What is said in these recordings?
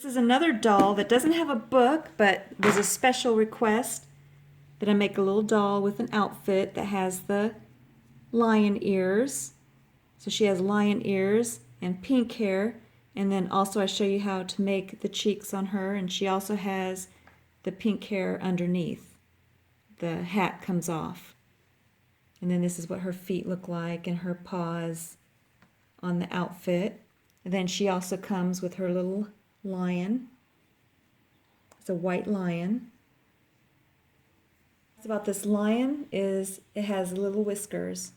This is another doll that doesn't have a book, but was a special request that I make a little doll with an outfit that has the lion ears. So she has lion ears and pink hair, and then also I show you how to make the cheeks on her, and she also has the pink hair underneath. The hat comes off. And then this is what her feet look like and her paws on the outfit. And then she also comes with her little lion. It's a white lion. What's about this lion is it has little whiskers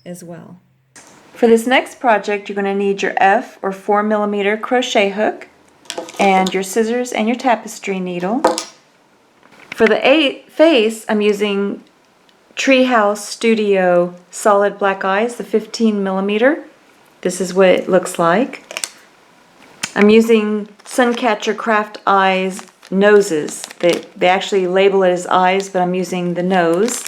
as well. For this next project, you're going to need your F or 4mm crochet hook and your scissors and your tapestry needle. For the face, I'm using Treehouse Studio Solid Black Eyes, the 15mm. This is what it looks like. I'm using Suncatcher Craft Eyes noses. They actually label it as eyes, but I'm using the nose.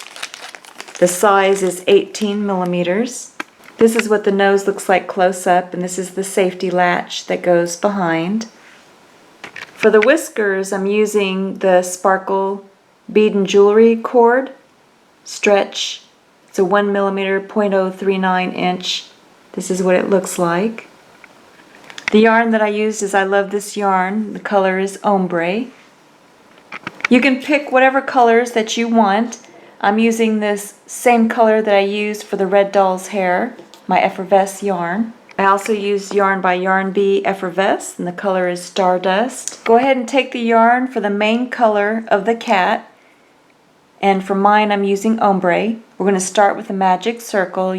The size is 18mm. This is what the nose looks like close up, and this is the safety latch that goes behind. For the whiskers, I'm using the Sparkle Bead and Jewelry cord stretch. It's a 1mm 0.039 inch. This is what it looks like. The yarn that I used is I love this yarn. The color is ombre. You can pick whatever colors that you want. I'm using this same color that I used for the red doll's hair, my Effervesce yarn. I also used yarn by Yarn Bee Effervesce, and the color is Stardust. Go ahead and take the yarn for the main color of the cat, and for mine I'm using ombre. We're going to start with a magic circle.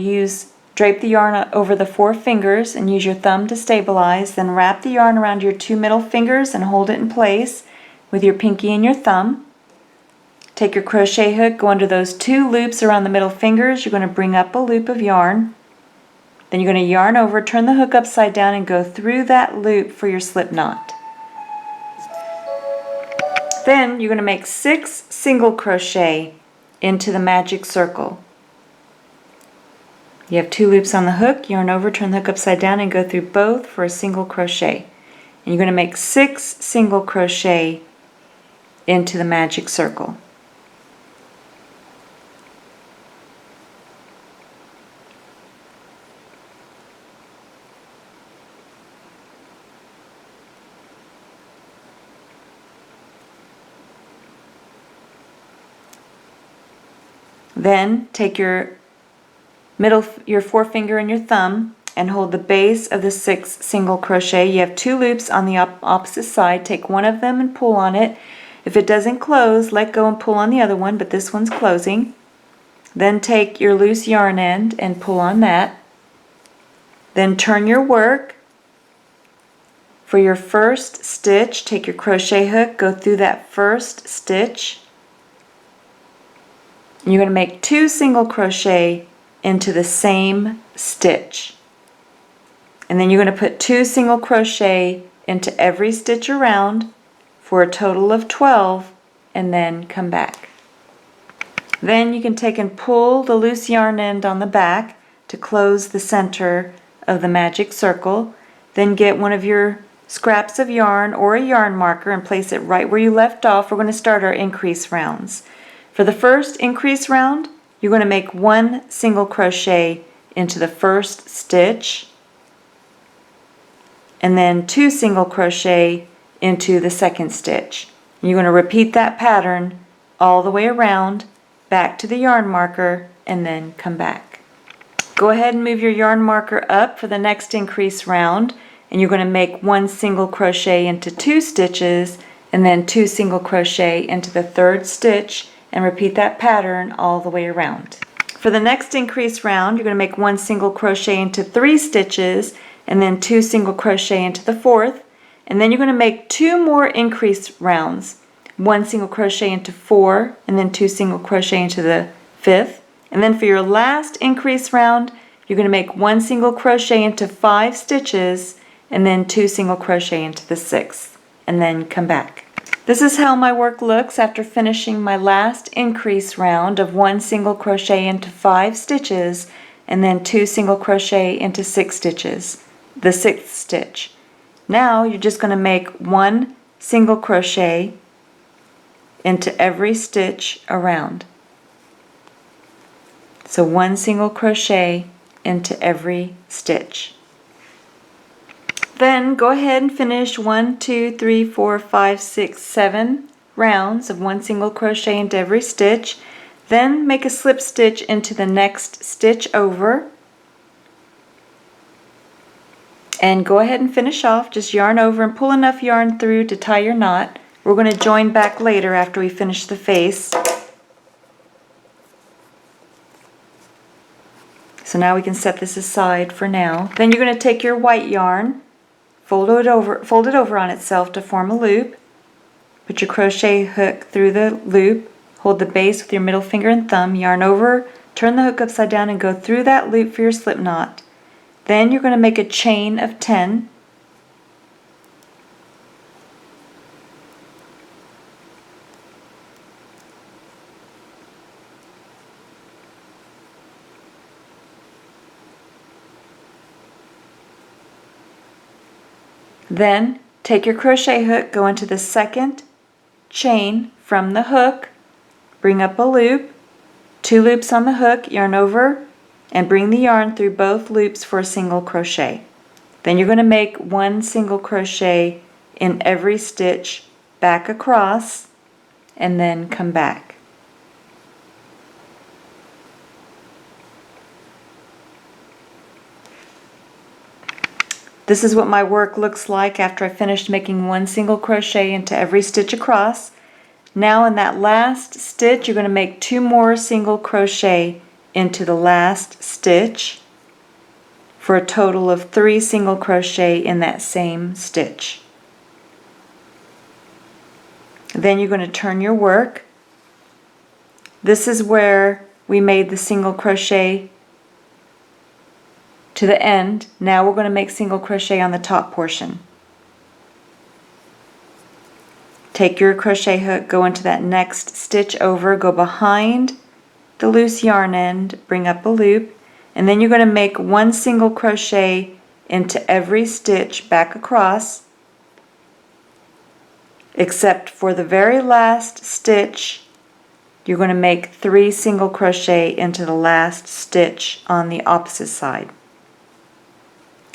Drape the yarn over the 4 fingers and use your thumb to stabilize, then wrap the yarn around your 2 middle fingers and hold it in place with your pinky and your thumb. Take your crochet hook, go under those 2 loops around the middle fingers. You're going to bring up a loop of yarn. Then you're going to yarn over, turn the hook upside down, and go through that loop for your slip knot. Then you're going to make 6 single crochet into the magic circle. You have 2 loops on the hook, yarn over, turn the hook upside down, and go through both for a single crochet. And you're going to make 6 single crochet into the magic circle. Then take your forefinger and your thumb and hold the base of the 6 single crochet. You have 2 loops on the opposite side. Take one of them and pull on it. If it doesn't close, let go and pull on the other one, but this one's closing. Then take your loose yarn end and pull on that. Then turn your work. For your first stitch, take your crochet hook, go through that first stitch. And you're going to make 2 single crochet into the same stitch. And then you're going to put 2 single crochet into every stitch around for a total of 12, and then come back. Then you can take and pull the loose yarn end on the back to close the center of the magic circle. Then get one of your scraps of yarn or a yarn marker and place it right where you left off. We're going to start our increase rounds. For the first increase round, you're going to make 1 single crochet into the first stitch, and then 2 single crochet into the second stitch. You're going to repeat that pattern all the way around, back to the yarn marker, and then come back. Go ahead and move your yarn marker up for the next increase round, and you're going to make 1 single crochet into 2 stitches and then 2 single crochet into the 3rd stitch, and repeat that pattern all the way around. For the next increase round, you're going to make 1 single crochet into 3 stitches and then 2 single crochet into the 4th, and then you're going to make 2 more increase rounds, 1 single crochet into 4 and then 2 single crochet into the 5th. And then for your last increase round, you're going to make 1 single crochet into 5 stitches and then 2 single crochet into the 6th, and then come back. This is how my work looks after finishing my last increase round of 1 single crochet into 5 stitches and then 2 single crochet into 6 stitches, the 6th stitch. Now you're just going to make 1 single crochet into every stitch around. So 1 single crochet into every stitch. Then go ahead and finish 1, 2, 3, 4, 5, 6, 7 rounds of 1 single crochet into every stitch. Then make a slip stitch into the next stitch over. And go ahead and finish off. Just yarn over and pull enough yarn through to tie your knot. We're going to join back later after we finish the face. So now we can set this aside for now. Then you're going to take your white yarn, fold it over on itself to form a loop. Put your crochet hook through the loop. Hold the base with your middle finger and thumb. Yarn over, turn the hook upside down and go through that loop for your slip knot. Then you're going to make a chain of 10. Then take your crochet hook, go into the second chain from the hook, bring up a loop, 2 loops on the hook, yarn over, and bring the yarn through both loops for a single crochet. Then you're going to make 1 single crochet in every stitch back across, and then come back. This is what my work looks like after I finished making 1 single crochet into every stitch across. Now in that last stitch, you're going to make 2 more single crochet into the last stitch for a total of 3 single crochet in that same stitch. Then you're going to turn your work. This is where we made the single crochet to the end. Now we're going to make single crochet on the top portion. Take your crochet hook, go into that next stitch over, go behind the loose yarn end, bring up a loop, and then you're going to make 1 single crochet into every stitch back across, except for the very last stitch. You're going to make 3 single crochet into the last stitch on the opposite side,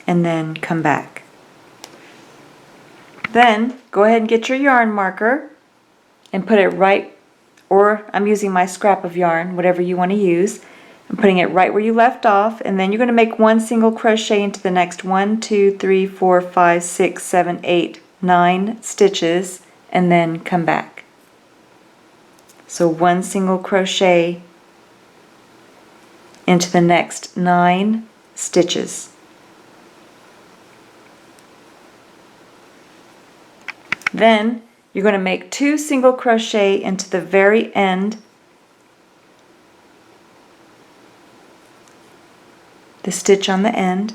and then come back. Then go ahead and get your yarn marker and put it right, or I'm using my scrap of yarn, whatever you want to use. I'm putting it right where you left off, and then you're going to make 1 single crochet into the next 1, 2, 3, 4, 5, 6, 7, 8, 9 stitches, and then come back. So 1 single crochet into the next 9 stitches. Then you're going to make 2 single crochet into the very end, the stitch on the end.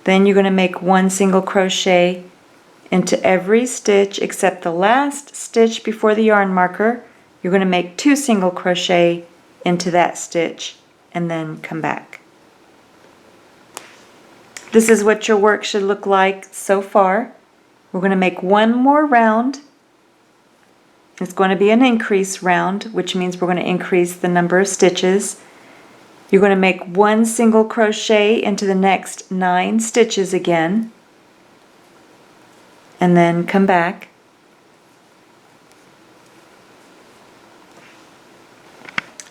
Then you're going to make 1 single crochet into every stitch except the last stitch before the yarn marker. You're going to make 2 single crochet into that stitch and then come back. This is what your work should look like so far. We're going to make 1 more round. It's going to be an increase round, which means we're going to increase the number of stitches. You're going to make 1 single crochet into the next 9 stitches again, and then come back.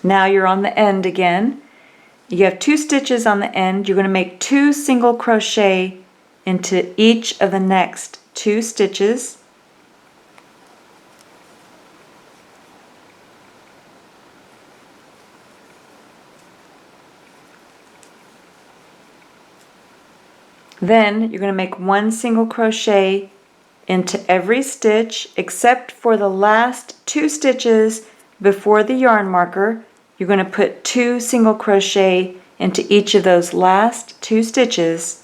Now you're on the end again. You have 2 stitches on the end. You're going to make 2 single crochet into each of the next 2 stitches. Then you're going to make 1 single crochet into every stitch except for the last 2 stitches before the yarn marker. You're going to put 2 single crochet into each of those last 2 stitches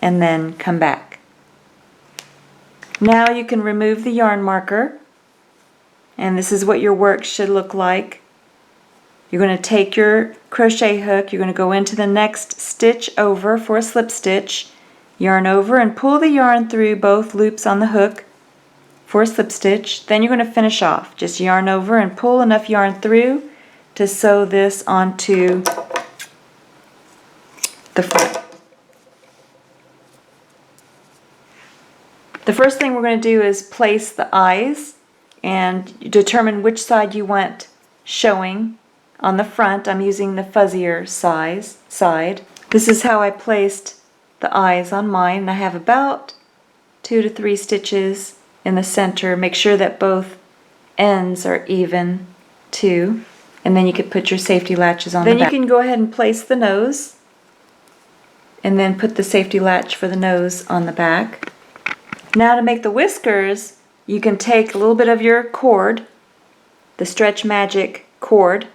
and then come back. Now you can remove the yarn marker, and this is what your work should look like. You're going to take your crochet hook, you're going to go into the next stitch over for a slip stitch, yarn over and pull the yarn through both loops on the hook for a slip stitch. Then you're going to finish off. Just yarn over and pull enough yarn through to sew this onto the front. The first thing we're going to do is place the eyes and determine which side you want showing. On the front, I'm using the fuzzier side. This is how I placed the eyes on mine. I have about 2 to 3 stitches in the center. Make sure that both ends are even too. And then you could put your safety latches on the back. Then you can go ahead and place the nose and then put the safety latch for the nose on the back. Now to make the whiskers, you can take a little bit of your cord, the Stretch Magic cord.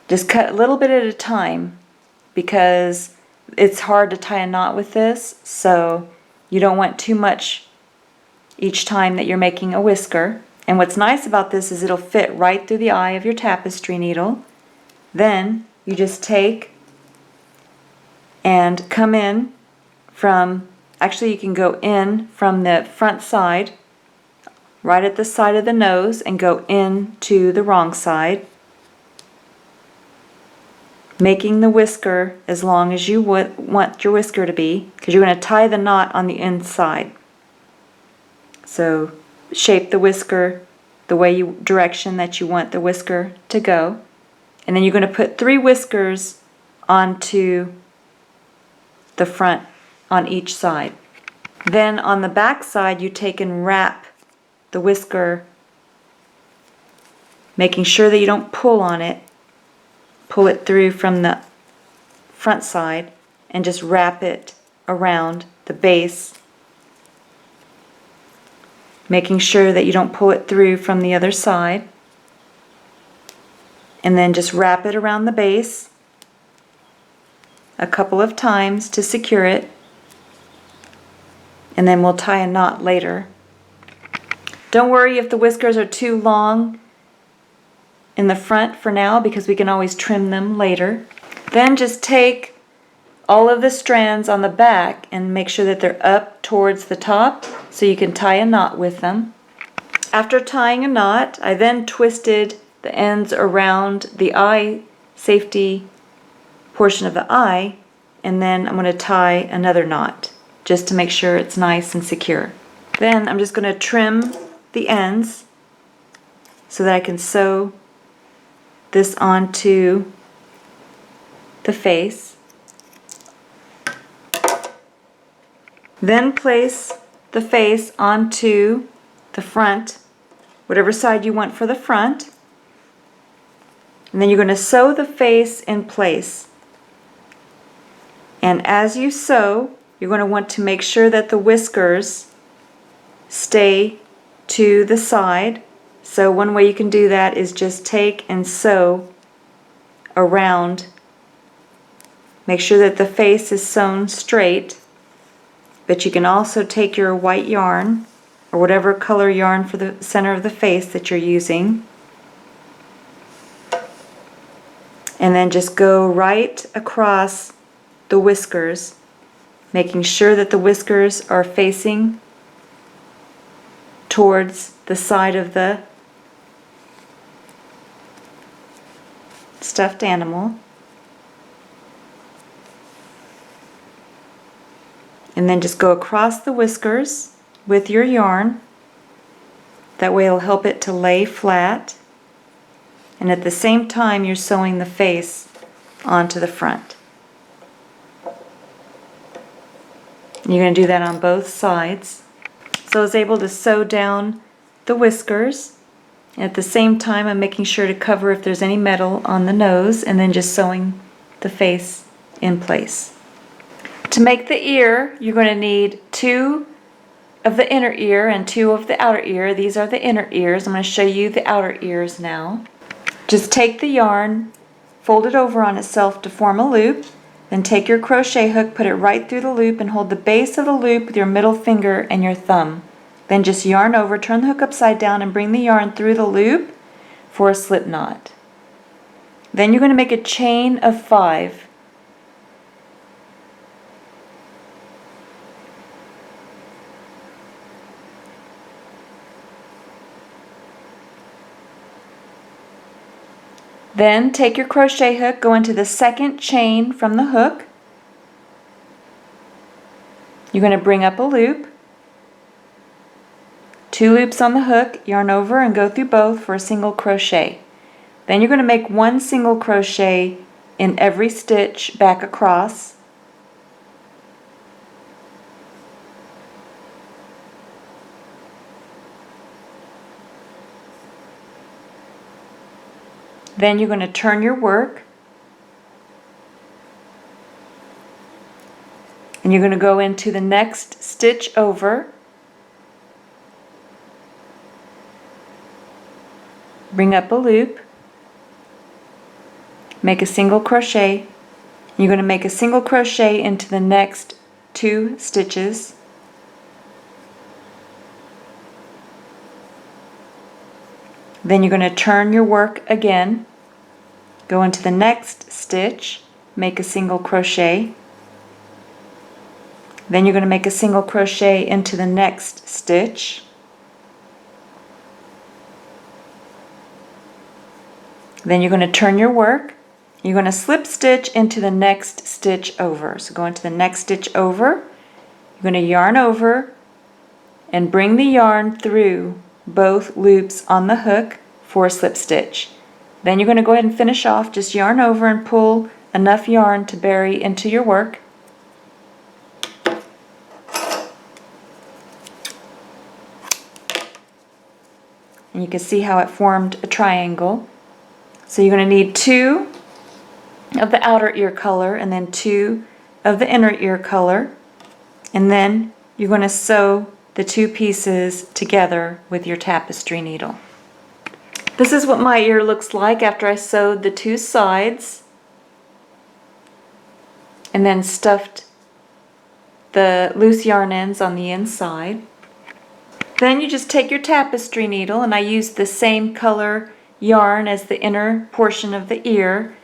Just cut a little bit at a time because it's hard to tie a knot with this, so you don't want too much each time that you're making a whisker. And what's nice about this is it'll fit right through the eye of your tapestry needle. Then you just take and come in from, actually you can go in from the front side, right at the side of the nose, and go in to the wrong side, making the whisker as long as you would want your whisker to be, because you're going to tie the knot on the inside. So shape the whisker the direction that you want the whisker to go, and then you're going to put 3 whiskers onto the front on each side. Then on the back side you take and wrap the whisker, making sure that you don't pull on it. Pull it through from the front side and just wrap it around the base, making sure that you don't pull it through from the other side. And then just wrap it around the base a couple of times to secure it, and then we'll tie a knot later. Don't worry if the whiskers are too long in the front for now, because we can always trim them later. Then just take all of the strands on the back and make sure that they're up towards the top so you can tie a knot with them. After tying a knot, I then twisted the ends around the eye safety portion of the eye, and then I'm going to tie another knot just to make sure it's nice and secure. Then I'm just going to trim the ends so that I can sew this onto the face. Then place the face onto the front, whatever side you want for the front. And then you're going to sew the face in place. And as you sew, you're going to want to make sure that the whiskers stay to the side. So one way you can do that is just take and sew around. Make sure that the face is sewn straight, but you can also take your white yarn or whatever color yarn for the center of the face that you're using, and then just go right across the whiskers, making sure that the whiskers are facing towards the side of the stuffed animal. And then just go across the whiskers with your yarn. That way it'll help it to lay flat. and at the same time you're sewing the face onto the front. You're going to do that on both sides. So I was able to sew down the whiskers. At the same time, I'm making sure to cover if there's any metal on the nose, and then just sewing the face in place. To make the ear, you're going to need 2 of the inner ear and 2 of the outer ear. These are the inner ears. I'm going to show you the outer ears now. Just take the yarn, fold it over on itself to form a loop, then take your crochet hook, put it right through the loop, and hold the base of the loop with your middle finger and your thumb. Then just yarn over, turn the hook upside down, and bring the yarn through the loop for a slip knot. Then you're going to make a chain of 5. Then take your crochet hook, go into the second chain from the hook. You're going to bring up a loop, 2 loops on the hook, yarn over and go through both for a single crochet. Then you're going to make 1 single crochet in every stitch back across. Then you're going to turn your work, and you're going to go into the next stitch over, bring up a loop, make a single crochet. You're going to make a single crochet into the next 2 stitches. Then you're going to turn your work again, go into the next stitch, make a single crochet. Then you're going to make a single crochet into the next stitch. Then you're going to turn your work. You're going to slip stitch into the next stitch over. So go into the next stitch over. You're going to yarn over and bring the yarn through both loops on the hook for a slip stitch. Then you're going to go ahead and finish off. Just yarn over and pull enough yarn to bury into your work. And you can see how it formed a triangle. So you're going to need 2 of the outer ear color and then 2 of the inner ear color. And then you're going to sew the 2 pieces together with your tapestry needle. This is what my ear looks like after I sewed the 2 sides and then stuffed the loose yarn ends on the inside. Then you just take your tapestry needle, and I used the same color yarn as the inner portion of the ear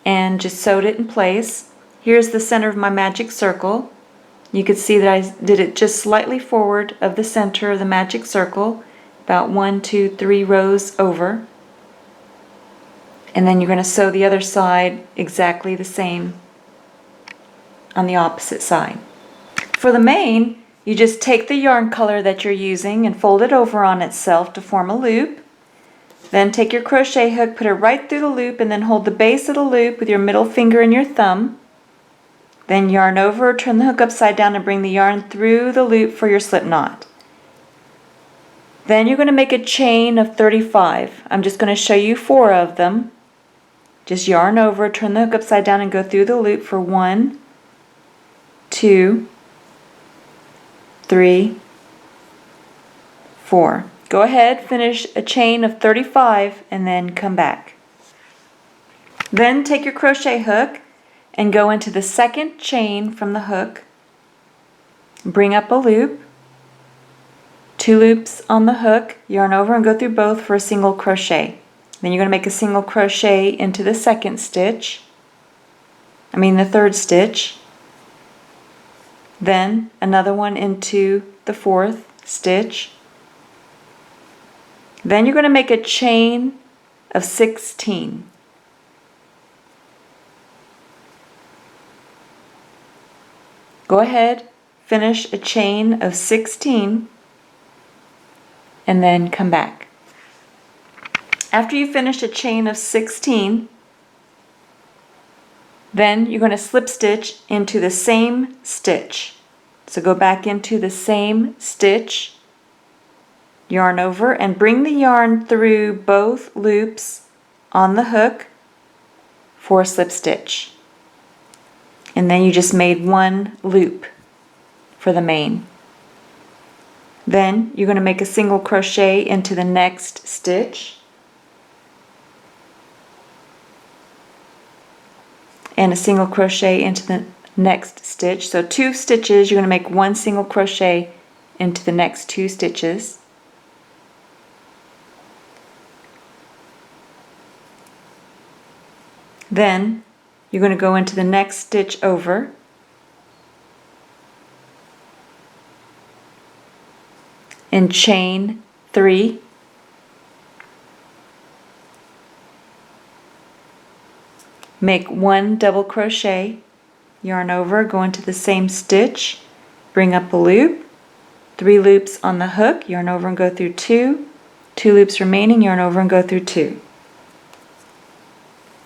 and just sewed it in place. Here's the center of my magic circle. You can see that I did it just slightly forward of the center of the magic circle, about 1, 2, 3 rows over. And then you're going to sew the other side exactly the same on the opposite side. For the mane, you just take the yarn color that you're using and fold it over on itself to form a loop. Then take your crochet hook, put it right through the loop, and then hold the base of the loop with your middle finger and your thumb. Then yarn over, turn the hook upside down, and bring the yarn through the loop for your slip knot. Then you're going to make a chain of 35. I'm just going to show you 4 of them. Just yarn over, turn the hook upside down, and go through the loop for 1, 2, 3, 4. Go ahead, finish a chain of 35, and then come back. Then take your crochet hook and go into the second chain from the hook. Bring up a loop, 2 loops on the hook, yarn over and go through both for a single crochet. Then you're going to make a single crochet into the second stitch, the third stitch. Then another one into the 4th stitch. Then you're going to make a chain of 16. Go ahead, finish a chain of 16, and then come back. After you finish a chain of 16, then you're going to slip stitch into the same stitch. So go back into the same stitch, yarn over, and bring the yarn through both loops on the hook for a slip stitch. And then you just made one loop for the main. Then you're going to make a single crochet into the next stitch, and a single crochet into the next stitch. So 2 stitches, you're going to make 1 single crochet into the next 2 stitches. Then you're going to go into the next stitch over, and chain 3, make 1 double crochet, yarn over, go into the same stitch, bring up a loop, 3 loops on the hook, yarn over and go through 2, 2 loops remaining, yarn over and go through 2.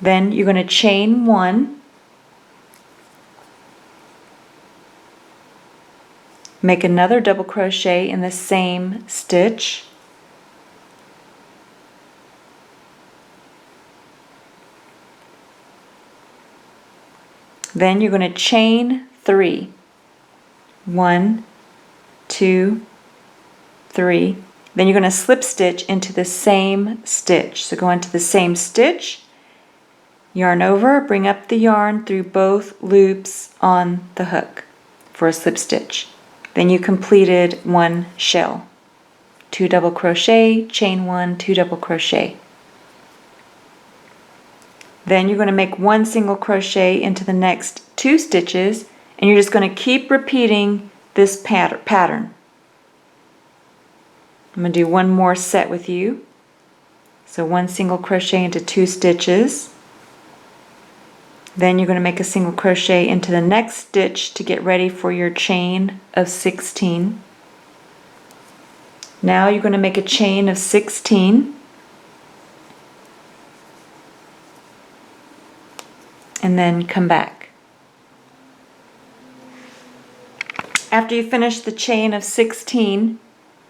Then you're going to chain 1, make another double crochet in the same stitch, then you're going to chain 3, 1, 2, 3, then you're going to slip stitch into the same stitch. So go into the same stitch, yarn over, bring up the yarn through both loops on the hook for a slip stitch. Then you completed 1 shell. 2 double crochet, chain 1, 2 double crochet. Then you're going to make 1 single crochet into the next 2 stitches, and you're just going to keep repeating this pattern. I'm going to do one more set with you. So 1 single crochet into 2 stitches. Then you're going to make a single crochet into the next stitch to get ready for your chain of 16. Now you're going to make a chain of 16. And then come back. After you finish the chain of 16,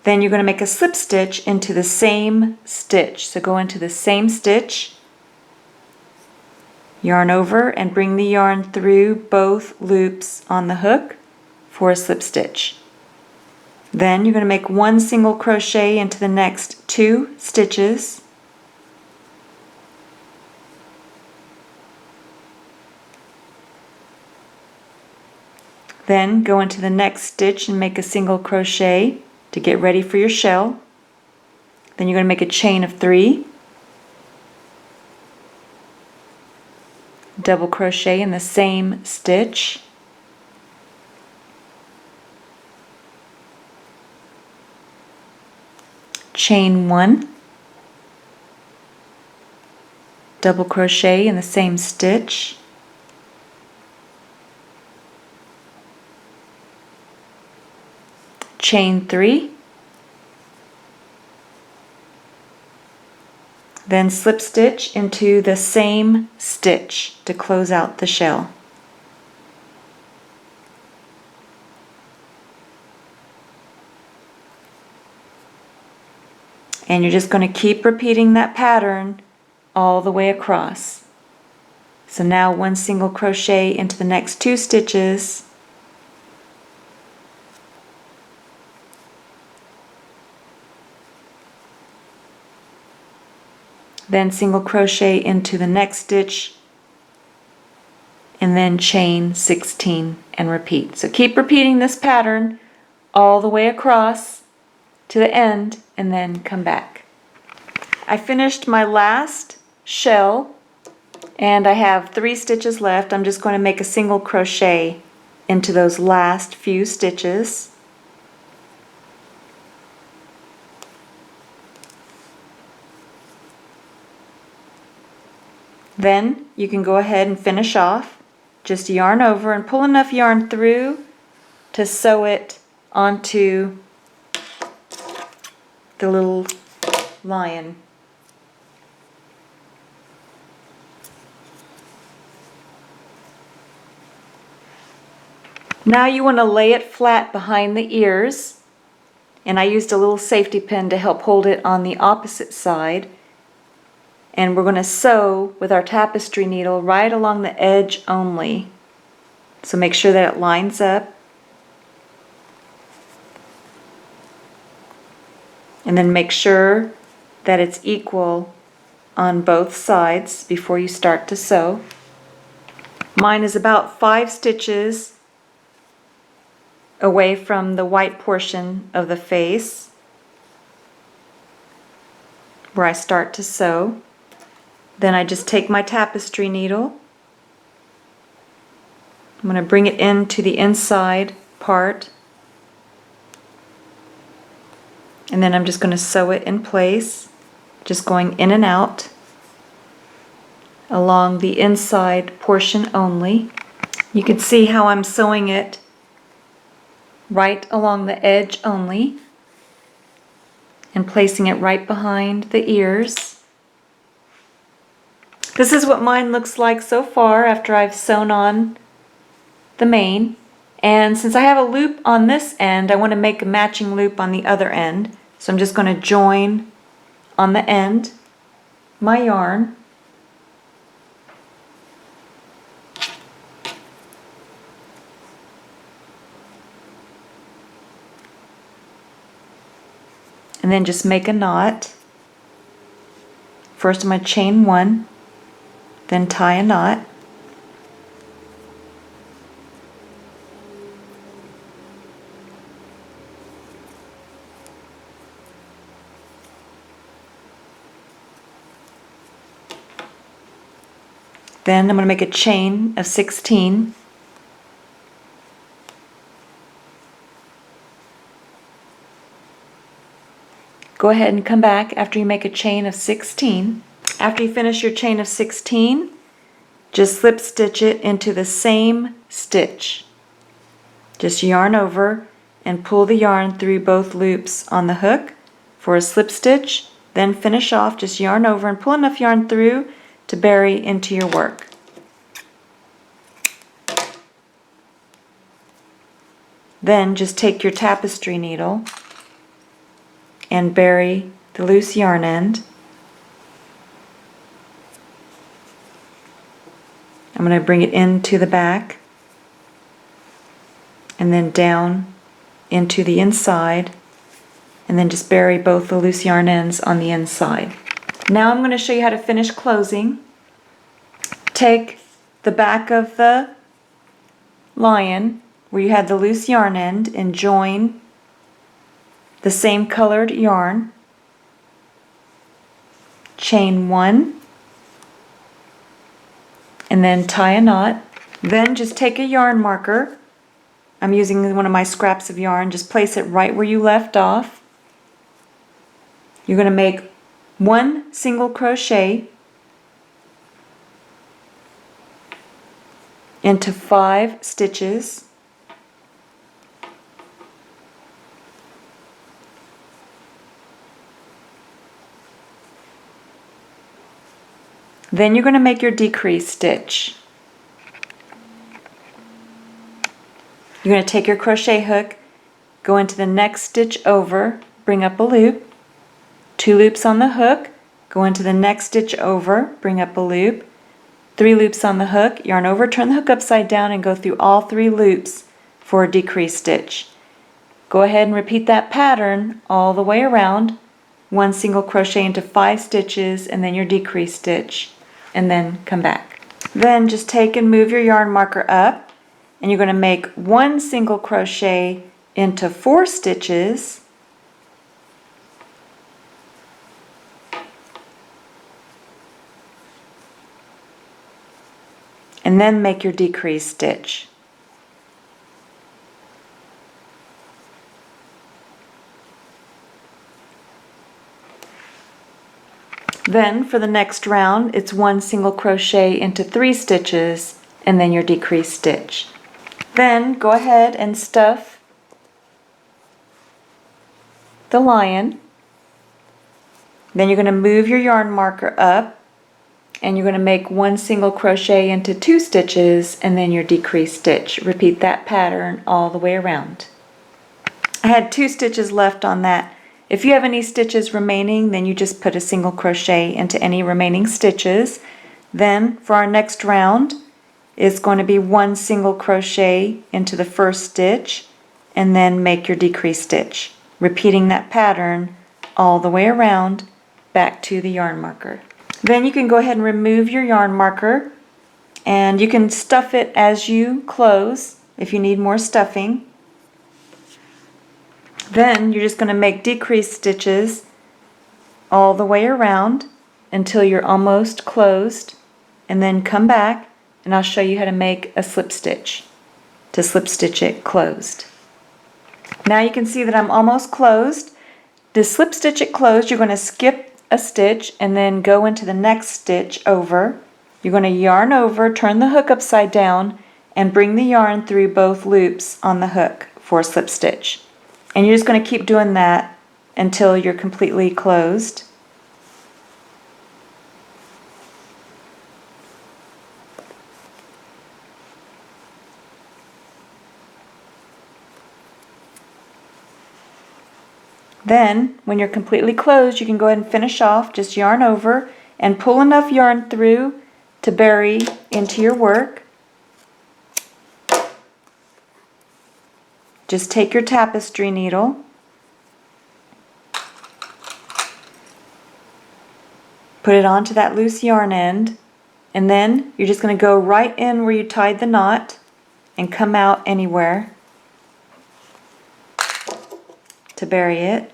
then you're going to make a slip stitch into the same stitch. So go into the same stitch, yarn over, and bring the yarn through both loops on the hook for a slip stitch. Then you're going to make 1 single crochet into the next 2 stitches, then go into the next stitch and make a single crochet to get ready for your shell. Then you're going to make a chain of 3, double crochet in the same stitch, chain 1, double crochet in the same stitch, chain 3, then slip stitch into the same stitch to close out the shell. And you're just going to keep repeating that pattern all the way across. So now 1 single crochet into the next 2 stitches, then single crochet into the next stitch, and then chain 16 and repeat. So keep repeating this pattern all the way across to the end and then come back. I finished my last shell and I have 3 stitches left. I'm just going to make a single crochet into those last few stitches. Then you can go ahead and finish off. Just yarn over and pull enough yarn through to sew it onto the little lion. Now you want to lay it flat behind the ears, and I used a little safety pin to help hold it on the opposite side. And we're going to sew with our tapestry needle right along the edge only. So make sure that it lines up. And then make sure that it's equal on both sides before you start to sew. Mine is about 5 stitches away from the white portion of the face where I start to sew. Then I just take my tapestry needle. I'm going to bring it into the inside part, and then I'm just going to sew it in place, just going in and out along the inside portion only. You can see how I'm sewing it right along the edge only and placing it right behind the ears. This is what mine looks like so far after I've sewn on the mane. And since I have a loop on this end, I want to make a matching loop on the other end. So I'm just going to join on the end my yarn. And then just make a knot. First I'm going to chain 1, then tie a knot. Then I'm going to make a chain of 16. Go ahead and come back after you make a chain of 16. After you finish your chain of 16, just slip stitch it into the same stitch. Just yarn over and pull the yarn through both loops on the hook for a slip stitch. Then finish off, just yarn over and pull enough yarn through to bury into your work. Then just take your tapestry needle and bury the loose yarn end. I'm going to bring it into the back and then down into the inside, and then just bury both the loose yarn ends on the inside. Now I'm going to show you how to finish closing. Take the back of the lion where you had the loose yarn end and join the same colored yarn. Chain 1 and then tie a knot. Then just take a yarn marker. I'm using one of my scraps of yarn. Just place it right where you left off. You're going to make 1 single crochet into 5 stitches. Then you're going to make your decrease stitch. You're going to take your crochet hook, go into the next stitch over, bring up a loop, 2 loops on the hook, go into the next stitch over, bring up a loop, 3 loops on the hook, yarn over, turn the hook upside down and go through all 3 loops for a decrease stitch. Go ahead and repeat that pattern all the way around, 1 single crochet into 5 stitches and then your decrease stitch, and then come back. Then just take and move your yarn marker up, and you're going to make 1 single crochet into 4 stitches, and then make your decrease stitch. Then for the next round, it's 1 single crochet into 3 stitches and then your decrease stitch. Then go ahead and stuff the lion. Then you're going to move your yarn marker up and you're going to make one single crochet into 2 stitches and then your decreased stitch. Repeat that pattern all the way around. I had 2 stitches left on that. If you have any stitches remaining, then you just put a single crochet into any remaining stitches. Then for our next round, it's going to be 1 single crochet into the first stitch and then make your decreased stitch, repeating that pattern all the way around back to the yarn marker. Then you can go ahead and remove your yarn marker, and you can stuff it as you close if you need more stuffing. Then you're just going to make decreased stitches all the way around until you're almost closed, and then come back and I'll show you how to make a slip stitch to slip stitch it closed. Now you can see that I'm almost closed. To slip stitch it closed, you're going to skip a stitch and then go into the next stitch over. You're going to yarn over, turn the hook upside down, and bring the yarn through both loops on the hook for a slip stitch. And you're just going to keep doing that until you're completely closed. Then, when you're completely closed, you can go ahead and finish off. Just yarn over and pull enough yarn through to bury into your work. Just take your tapestry needle, put it onto that loose yarn end, and then you're just going to go right in where you tied the knot and come out anywhere to bury it.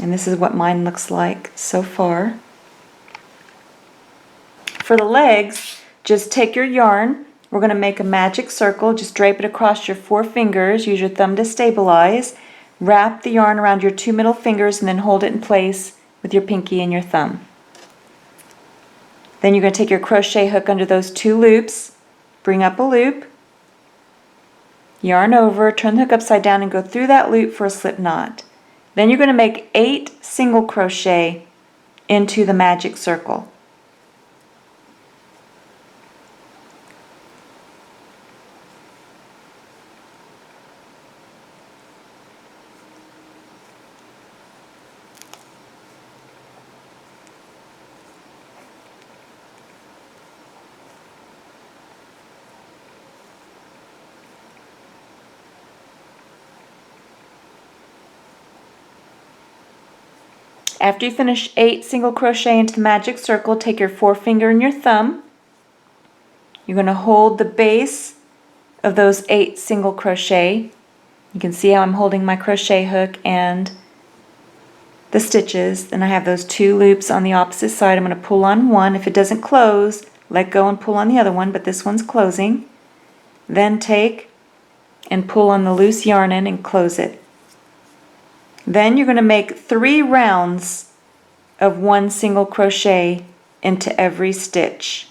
And this is what mine looks like so far. For the legs, just take your yarn. We're going to make a magic circle. Just drape it across your 4 fingers. Use your thumb to stabilize. Wrap the yarn around your 2 middle fingers and then hold it in place with your pinky and your thumb. Then you're going to take your crochet hook under those 2 loops, bring up a loop, yarn over, turn the hook upside down and go through that loop for a slip knot. Then you're going to make 8 single crochet into the magic circle. After you finish 8 single crochet into the magic circle, take your forefinger and your thumb. You're going to hold the base of those 8 single crochet. You can see how I'm holding my crochet hook and the stitches. Then I have those 2 loops on the opposite side. I'm going to pull on one. If it doesn't close, let go and pull on the other one, but this one's closing. Then take and pull on the loose yarn end and close it. Then you're going to make 3 rounds of 1 single crochet into every stitch.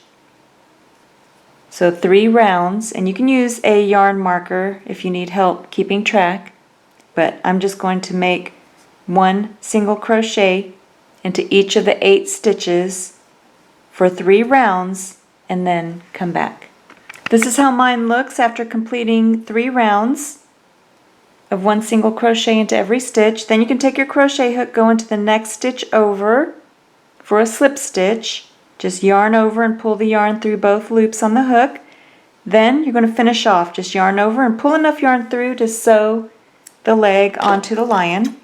So 3 rounds, and you can use a yarn marker if you need help keeping track, but I'm just going to make 1 single crochet into each of the 8 stitches for 3 rounds and then come back. This is how mine looks after completing 3 rounds of 1 single crochet into every stitch. Then you can take your crochet hook, go into the next stitch over for a slip stitch. Just yarn over and pull the yarn through both loops on the hook. Then you're going to finish off. Just yarn over and pull enough yarn through to sew the leg onto the lion.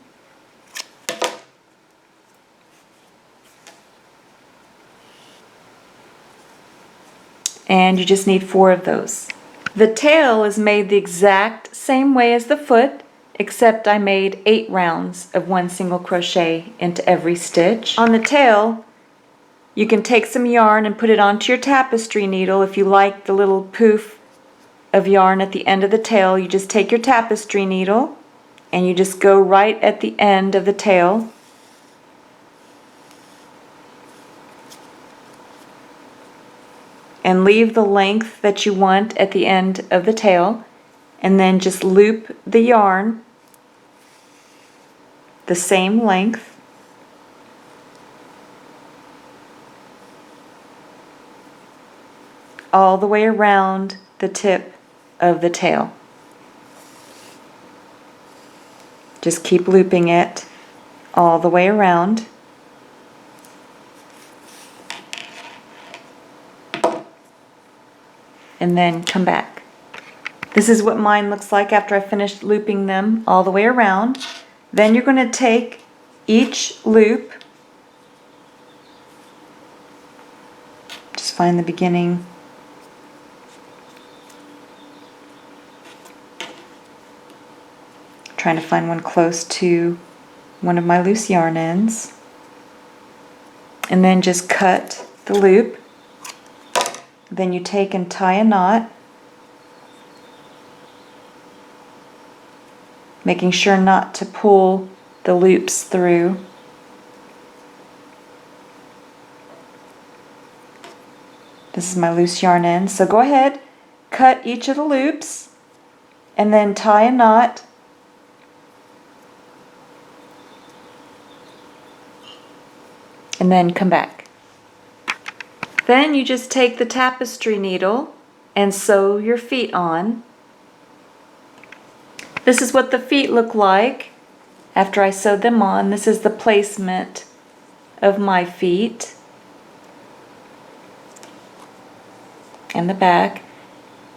And you just need 4 of those. The tail is made the exact same way as the foot, except I made 8 rounds of 1 single crochet into every stitch. On the tail, you can take some yarn and put it onto your tapestry needle. If you like the little poof of yarn at the end of the tail, you just take your tapestry needle and you just go right at the end of the tail. And leave the length that you want at the end of the tail, and then just loop the yarn the same length. All the way around the tip of the tail. Just keep looping it all the way around. And then come back. This is what mine looks like after I finished looping them all the way around. Then you're going to take each loop, just find the beginning, trying to find one close to one of my loose yarn ends, and then just cut the loop. Then you take and tie a knot, making sure not to pull the loops through. This is my loose yarn end. So go ahead, cut each of the loops, and then tie a knot. And then come back. Then you just take the tapestry needle and sew your feet on. This is what the feet look like after I sewed them on. This is the placement of my feet and the back.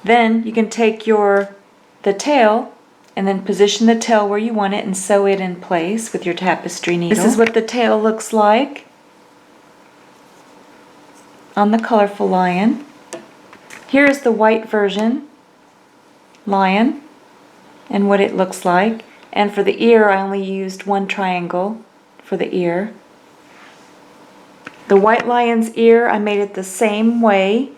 Then you can take the tail and then position the tail where you want it and sew it in place with your tapestry needle. This is what the tail looks like on the colorful lion. Here is the white version lion and what it looks like. And for the ear, I only used one triangle for the ear. The white lion's ear, I made it the same way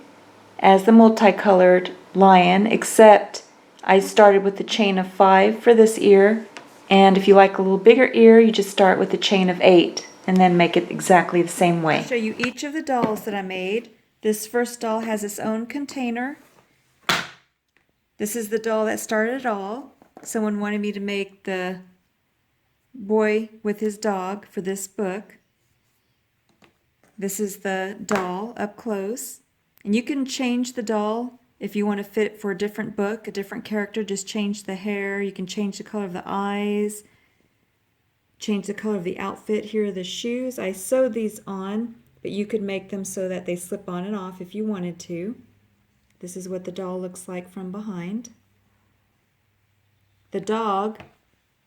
as the multicolored lion, except I started with the chain of 5 for this ear. And if you like a little bigger ear, you just start with the chain of 8. And then make it exactly the same way. I'll show you each of the dolls that I made. This first doll has its own container. This is the doll that started it all. Someone wanted me to make the boy with his dog for this book. This is the doll up close. And you can change the doll if you want to fit it for a different book, a different character. Just change the hair. You can change the color of the eyes. Change the color of the outfit. Here are the shoes. I sewed these on, but you could make them so that they slip on and off if you wanted to. This is what the doll looks like from behind. The dog,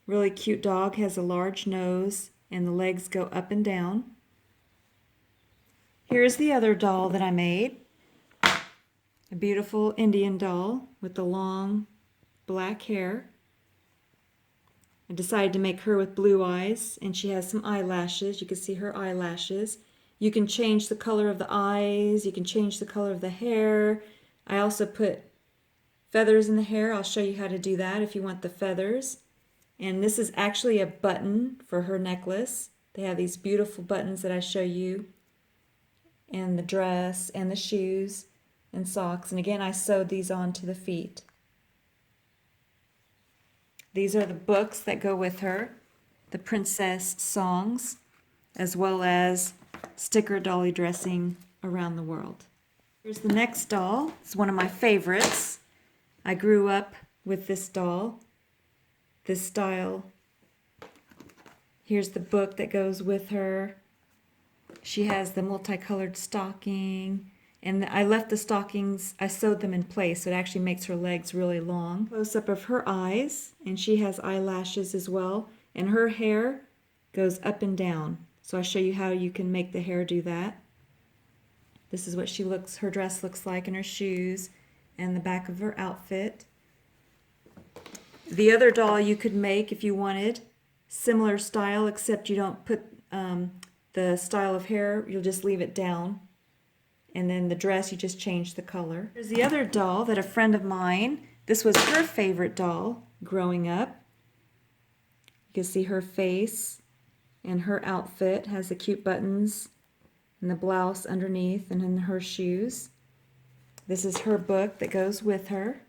really cute dog, has a large nose and the legs go up and down. Here's the other doll that I made. A beautiful Indian doll with the long black hair. I decided to make her with blue eyes, and she has some eyelashes. You can see her eyelashes. You can change the color of the eyes. You can change the color of the hair. I also put feathers in the hair. I'll show you how to do that if you want the feathers. And this is actually a button for her necklace. They have these beautiful buttons that I show you, and the dress and the shoes and socks. And again, I sewed these onto the feet. These are the books that go with her, the princess songs, as well as sticker dolly dressing around the world. Here's the next doll. It's one of my favorites. I grew up with this doll, this style. Here's the book that goes with her. She has the multicolored stocking. And I left the stockings, I sewed them in place, so it actually makes her legs really long. Close-up of her eyes, and she has eyelashes as well. And her hair goes up and down. So I'll show you how you can make the hair do that. This is what her dress looks like, and her shoes, and the back of her outfit. The other doll you could make if you wanted, similar style, except you don't put the style of hair, you'll just leave it down. And then the dress, you just change the color. Here's the other doll that a friend of mine, this was her favorite doll growing up. You can see her face, and her outfit has the cute buttons and the blouse underneath, and then her shoes. This is her book that goes with her.